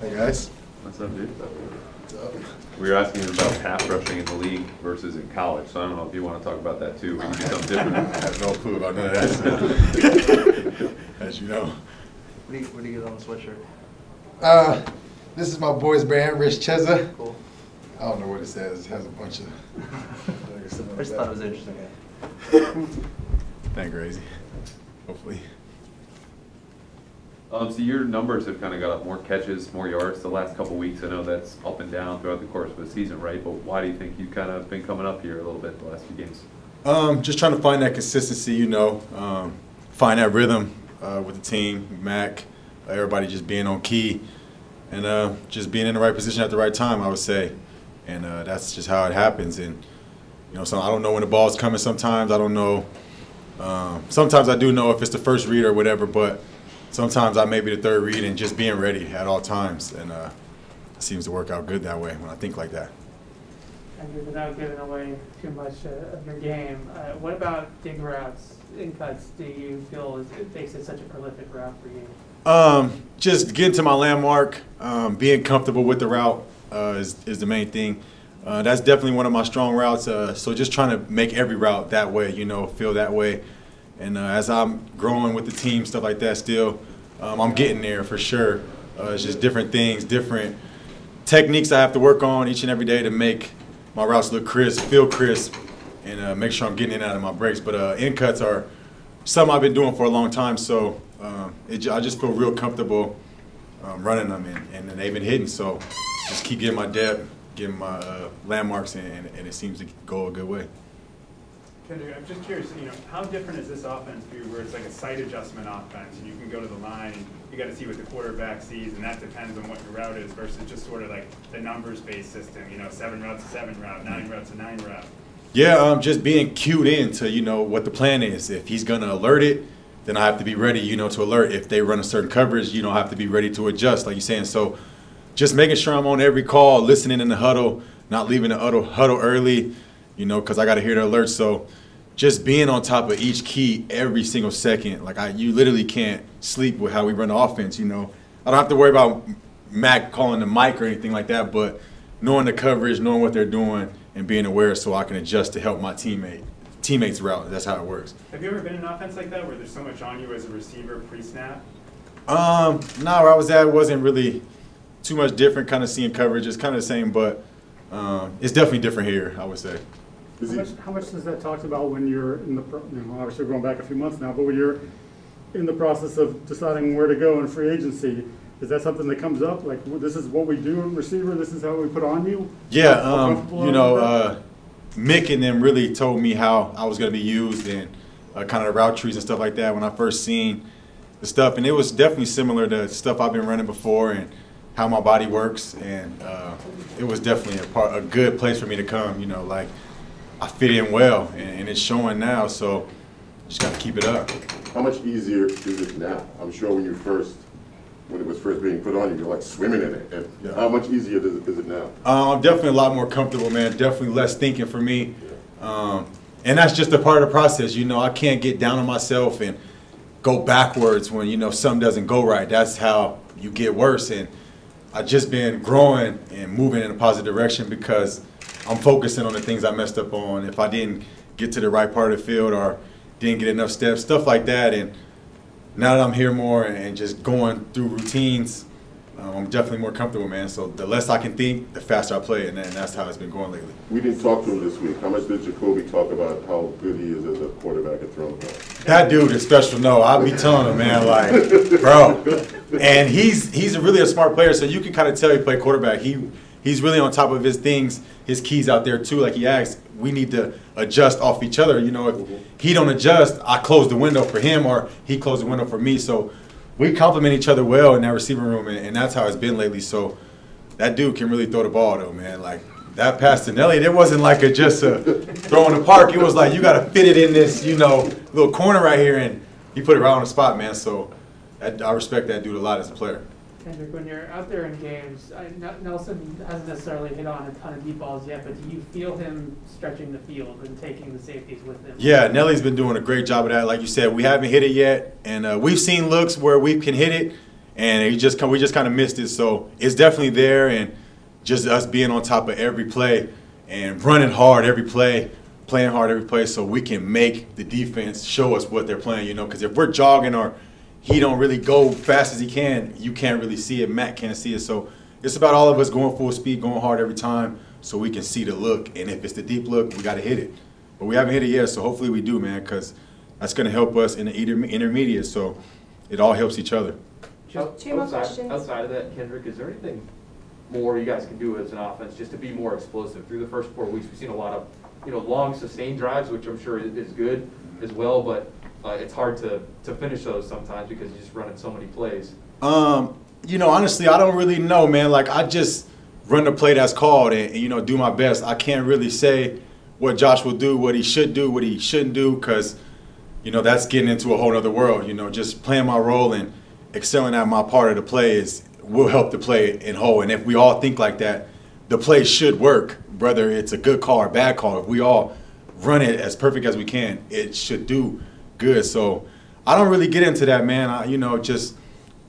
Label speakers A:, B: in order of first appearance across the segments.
A: Hey guys.
B: What's up, dude?
A: What's up?
B: We were asking you about pass rushing in the league versus in college, so I don't know if you want to talk about that too. We can do something different.
A: I have no clue about none of that. So. As you know.
C: What do you get on the sweatshirt?
A: This is my boy's brand, Rich Cheza.
C: Cool.
A: I don't know what it says. It has a bunch of.
C: I just thought it was interesting.
A: Ain't crazy. Hopefully.
B: So your numbers have kind of got up, more catches, more yards the last couple weeks. I know that's up and down throughout the course of the season, right? But why do you think you've kind of been coming up here a little bit the last few games?
A: Just trying to find that consistency, find that rhythm with the team, Mac, everybody just being on key, and just being in the right position at the right time, I would say. And that's just how it happens. And, so I don't know when the ball's coming sometimes. I don't know. Sometimes I do know if it's the first read or whatever, but sometimes I may be the third read and just being ready at all times. And it seems to work out good that way when I think like that.
D: And without giving away too much of your game, what about dig routes, in cuts, do you feel it makes it such a prolific route for you?
A: Just getting to my landmark, being comfortable with the route is the main thing. That's definitely one of my strong routes. So just trying to make every route that way, feel that way. And as I'm growing with the team, stuff like that still, I'm getting there for sure. It's just different things, different techniques I have to work on each and every day to make my routes look crisp, feel crisp, and make sure I'm getting in and out of my breaks. But in cuts are something I've been doing for a long time, so I just feel real comfortable running them, and they've been hitting. So just keep getting my depth, getting my landmarks, and it seems to go a good way.
E: Kendrick, I'm just curious, how different is this offense for you where it's like a sight adjustment offense and you can go to the line and you got to see what the quarterback sees and that depends on what your route is versus just sort of like the numbers-based system, 7 routes a 7 route, 9 routes a 9 route?
A: Yeah, just being cued in to, what the plan is. If he's going to alert it, then I have to be ready, to alert. If they run a certain coverage, I have to be ready to adjust, like you're saying. So just making sure I'm on every call, listening in the huddle, not leaving the huddle early, because I got to hear the alerts. So just being on top of each key every single second. Like you literally can't sleep with how we run the offense, I don't have to worry about Mac calling the mic or anything like that, but knowing the coverage, knowing what they're doing, and being aware so I can adjust to help my teammates route. That's how it works.
E: Have you ever been in an offense like that where there's so much on you as a receiver pre-snap?
A: No, where I was at wasn't really too much different, kind of seeing coverage. It's kind of the same, but it's definitely different here, I would say.
F: How much does that talk about when you're in the, obviously we're going back a few months now, but when you're in the process of deciding where to go in free agency, is that something that comes up? Like, this is what we do in receiver, this is how we put on you?
A: Yeah, Mick and them really told me how I was going to be used and kind of the route trees and stuff like that when I first seen the stuff. And it was definitely similar to stuff I've been running before and how my body works. And it was definitely a good place for me to come, like I fit in well and it's showing now. So just got to keep it up.
G: How much easier is it now? I'm sure when it was first being put on you, you're like swimming in it. And
A: yeah.
G: How much easier is it now?
A: I'm definitely a lot more comfortable, man. Definitely less thinking for me. And that's just a part of the process. I can't get down on myself and go backwards when, something doesn't go right. That's how you get worse. And I've just been growing and moving in a positive direction because I'm focusing on the things I messed up on. If I didn't get to the right part of the field or didn't get enough steps, stuff like that. And now that I'm here more and just going through routines, I'm definitely more comfortable, man. So the less I can think, the faster I play, and that's how it's been going lately.
G: We didn't talk to him this week. How much did Jakobi talk about how good he is as a quarterback at throwing the ball?
A: That dude is special. No, I'll be telling him, man, like, bro. And he's really a smart player, so you can kind of tell he played quarterback. He's really on top of his things, his keys out there too. Like he asked, we need to adjust off each other. If he don't adjust, I close the window for him or he closed the window for me. So we complement each other well in that receiving room, and that's how it's been lately. So that dude can really throw the ball though, man. Like that pass to Nelly, it wasn't like just a throw in the park. It was like you got to fit it in this, little corner right here, and he put it right on the spot, man. So I respect that dude a lot as a player.
D: Kendrick, when you're out there in games, Nelson hasn't necessarily hit on a ton of deep balls yet, but do you feel him stretching the field and taking the safeties with him?
A: Yeah, Nelly's been doing a great job of that. Like you said, we haven't hit it yet, and we've seen looks where we can hit it, and we just kind of missed it. So it's definitely there, and just us being on top of every play and running hard every play, playing hard every play, so we can make the defense show us what they're playing. You know, because if we're jogging or he don't really go fast as he can, you can't really see it. Matt can't see it. So it's about all of us going full speed, going hard every time, so we can see the look. And if it's the deep look, we got to hit it. But we haven't hit it yet, so hopefully we do, man, because that's going to help us in the intermediate. So it all helps each other.
H: Two more questions. Outside of that, Kendrick, is there anything more you guys can do as an offense just to be more explosive? Through the first 4 weeks, we've seen a lot of long, sustained drives, which I'm sure is good as well, but it's hard to finish those sometimes because you just run in so many plays.
A: Honestly, I don't really know, man. Like, I just run the play that's called and do my best. I can't really say what Josh will do, what he should do, what he shouldn't do, because, that's getting into a whole other world. Just playing my role and excelling at my part of the play will help the play in whole. And if we all think like that, the play should work, whether it's a good call or bad call. If we all run it as perfect as we can, it should do good. So I don't really get into that, man. Just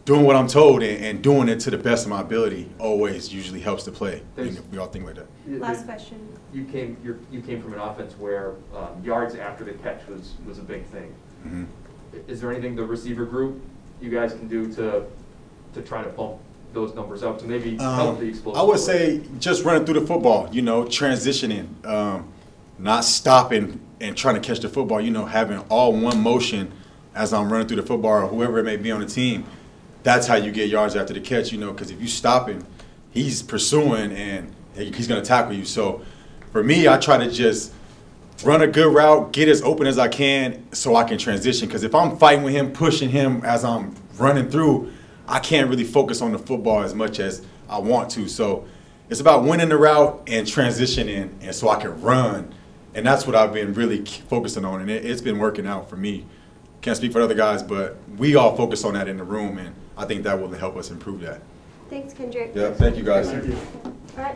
A: doing what I'm told and doing it to the best of my ability always usually helps the play. We all think like that.
I: Last question.
H: You came from an offense where yards after the catch was a big thing.
A: Mm-hmm.
H: Is there anything the receiver group you guys can do to try to pump those numbers up to maybe help the explosive?
A: I would say just running through the football, transitioning, not stopping and trying to catch the football, having all one motion as I'm running through the football or whoever it may be on the team. That's how you get yards after the catch, because if you stop him, he's pursuing and he's going to tackle you. So for me, I try to just run a good route, get as open as I can so I can transition. Because if I'm fighting with him, pushing him as I'm running through, I can't really focus on the football as much as I want to. So it's about winning the route and transitioning, and so I can run. And that's what I've been really focusing on, and it's been working out for me. Can't speak for other guys, but we all focus on that in the room, and I think that will help us improve that.
I: Thanks, Kendrick.
A: Yeah, thank you guys.
F: Thank you.
I: All right,